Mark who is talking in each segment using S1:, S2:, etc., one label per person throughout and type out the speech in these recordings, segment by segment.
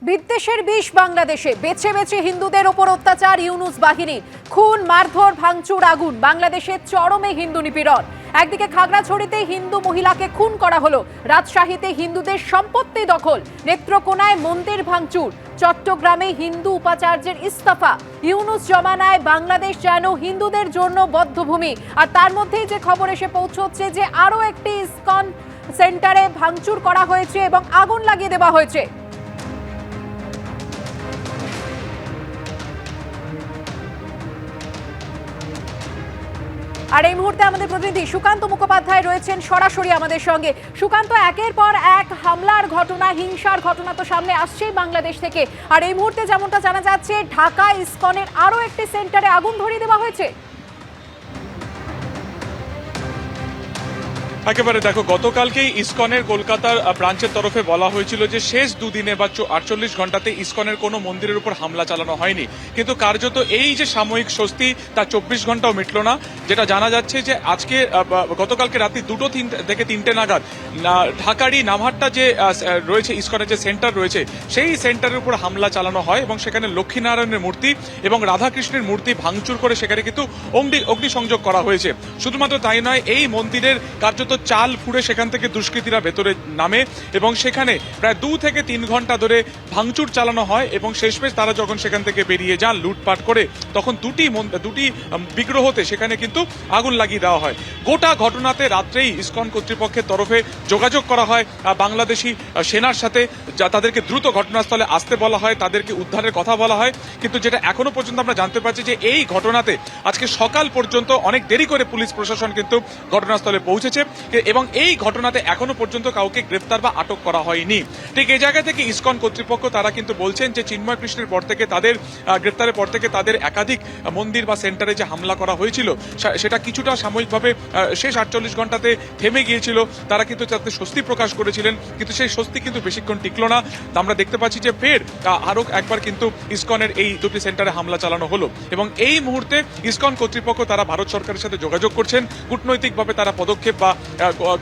S1: বিদ্বেষের বিষ বাংলাদেশে, বেছে বেছে হিন্দুদের ওপর অত্যাচার ইউনূস বাহিনীর, খুন মারধর ভাঙচুর আগুন, বাংলাদেশের চরমে হিন্দু নিপীড়ন। একদিকে খাগড়াছড়িতে হিন্দু মহিলাকে খুন করা হলো, রাজশাহীতে হিন্দুদের সম্পত্তি দখল, নেত্রকোনায় মন্দির ভাঙচুর, চট্টগ্রামে হিন্দু উপাচার্যের ইস্তফা। ইউনূস জমানায় বাংলাদেশ যেন হিন্দুদের জন্য বদ্ধভূমি। আর তার মধ্যেই যে খবর এসে পৌঁছচ্ছে যে আরো একটি ইসকন সেন্টারে ভাঙচুর করা হয়েছে এবং আগুন লাগিয়ে দেওয়া হয়েছে। আর এই মুহূর্তে আমাদের প্রতিনিধি সুকান্ত মুখোপাধ্যায় রয়েছেন সরাসরি আমাদের সঙ্গে। সুকান্ত, একের পর এক হামলার ঘটনা, হিংসার ঘটনা তো সামনে আসছেই বাংলাদেশ থেকে। আর এই মুহূর্তে যেমনটা জানা যাচ্ছে, ঢাকা ইসকনের আরো একটি সেন্টারে আগুন ধরিয়ে দেওয়া হয়েছে।
S2: একেবারে দেখো, গতকালকেই ইসকনের কলকাতার ব্রাঞ্চের তরফে বলা হয়েছিল যে শেষ দুদিনে বা 48 ঘন্টাতে ইসকনের কোনো মন্দিরের উপর হামলা চালানো হয়নি, কিন্তু কার্যত এই যে সাময়িক স্বস্তি তা 24 ঘন্টাও মিটল না। যেটা জানা যাচ্ছে যে আজকে গতকালকে রাত্রি 2 থেকে 3টে নাগাদ ঢাকারই নামহাট্টা যে রয়েছে ইসকনের যে সেন্টার রয়েছে সেই সেন্টারের উপর হামলা চালানো হয় এবং সেখানে লক্ষ্মীনারায়ণের মূর্তি এবং রাধাকৃষ্ণের মূর্তি ভাঙচুর করে সেখানে কিন্তু অগ্নিসংযোগ করা হয়েছে। শুধুমাত্র তাই নয়, এই মন্দিরের কার্যত চাল ফুঁড়ে সেখান থেকে দুষ্কৃতীরা ভেতরে নামে এবং সেখানে প্রায় 2 থেকে 3 ঘন্টা ধরে ভাঙচুর চালানো হয় এবং শেষমেশ তারা যখন সেখান থেকে বেরিয়ে যান লুটপাট করে, তখন দুটি বিগ্রহতে সেখানে কিন্তু আগুন লাগিয়ে দেওয়া হয়। গোটা ঘটনাতে রাত্রেই ইসকন কর্তৃপক্ষের তরফে যোগাযোগ করা হয় বাংলাদেশি সেনার সাথে, তাদেরকে দ্রুত ঘটনাস্থলে আসতে বলা হয়, তাদেরকে উদ্ধারের কথা বলা হয়। কিন্তু যেটা এখনো পর্যন্ত আমরা জানতে পারছি যে এই ঘটনাতে আজকে সকাল পর্যন্ত অনেক দেরি করে পুলিশ প্রশাসন কিন্তু ঘটনাস্থলে পৌঁছেছে এবং এই ঘটনাতে এখনো পর্যন্ত কাউকে গ্রেফতার বা আটক করা হয়নি। ঠিক এই জায়গা থেকে ইসকন কর্তৃপক্ষ তারা কিন্তু বলছেন যে চিন্ময় কৃষ্ণের পর থেকে তাদের গ্রেফতারের পর থেকে তাদের একাধিক মন্দির বা সেন্টারে যে হামলা করা হয়েছিল সেটা কিছুটা সাময়িকভাবে শেষ 48 ঘন্টাতে থেমে গিয়েছিল। তারা কিন্তু তাতে স্বস্তি প্রকাশ করেছিলেন, কিন্তু সেই স্বস্তি কিন্তু বেশিক্ষণ টিকলো না। আমরা দেখতে পাচ্ছি যে ফের আরো একবার কিন্তু ইসকনের এই দুটি সেন্টারে হামলা চালানো হলো এবং এই মুহূর্তে ইসকন কর্তৃপক্ষ তারা ভারত সরকারের সাথে যোগাযোগ করছেন, কূটনৈতিকভাবে তারা পদক্ষেপ বা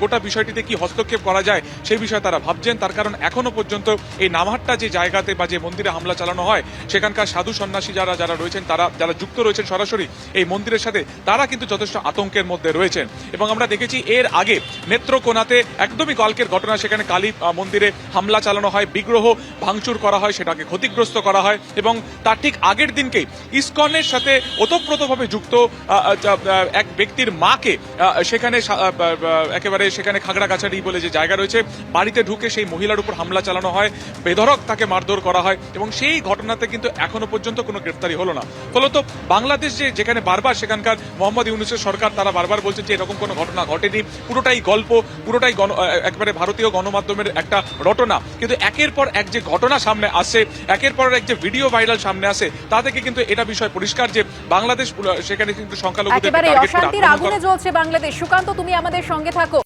S2: গোটা বিষয়টিতে কি হস্তক্ষেপ করা যায় সেই বিষয়ে তারা ভাবছেন। তার কারণ এখনো পর্যন্ত এই নামহাট্টা যে জায়গাতে বা যে মন্দিরে হামলা চালানো হয় সেখানকার সাধু সন্ন্যাসী যারা রয়েছেন, যারা যুক্ত রয়েছেন সরাসরি এই মন্দিরের সাথে, তারা কিন্তু যথেষ্ট আতঙ্কের মধ্যে রয়েছেন। এবং আমরা দেখেছি এর আগে নেত্রকোনাতে একদমই কালকের ঘটনা, সেখানে কালী মন্দিরে হামলা চালানো হয়, বিগ্রহ ভাঙচুর করা হয়, সেটাকে ক্ষতিগ্রস্ত করা হয় এবং তার ঠিক আগের দিনকেই ইসকনের সাথে ওতপ্রোতভাবে যুক্ত এক ব্যক্তির মাকে সেখানে একেবারে সেখানে খাগড়াছড়ি বলে যে জায়গা রয়েছে, বাড়িতে ঢুকে সেই মহিলার উপর হামলা চালানো হয়, বেধড়ক তাকে মারধর করা হয় এবং সেই ঘটনাতে কিন্তু এখনো পর্যন্ত কোনো গ্রেফতারি হলো না। ফলত বাংলাদেশ যেখানে বারবার সেখানকার মোহাম্মদ ইউনূসের সরকার তারা বারবার বলছেন যে এরকম কোনো ঘটনা ঘটেনি, পুরোটাই গল্প, পুরোটাই একেবারে ভারতীয় গণমাধ্যমের একটা রটনা। কিন্তু একের পর এক যে ঘটনা সামনে আসছে, একের পর এক যে ভিডিও ভাইরাল সামনে আসে, তা থেকে কিন্তু এটা বিষয় পরিষ্কার যে বাংলাদেশ সেখানে কিন্তু সংখ্যালঘুদের
S1: অশান্তির আগুনে জ্বলছে বাংলাদেশ। সুকান্ত, তুমি আমাদের সঙ্গে থাকো।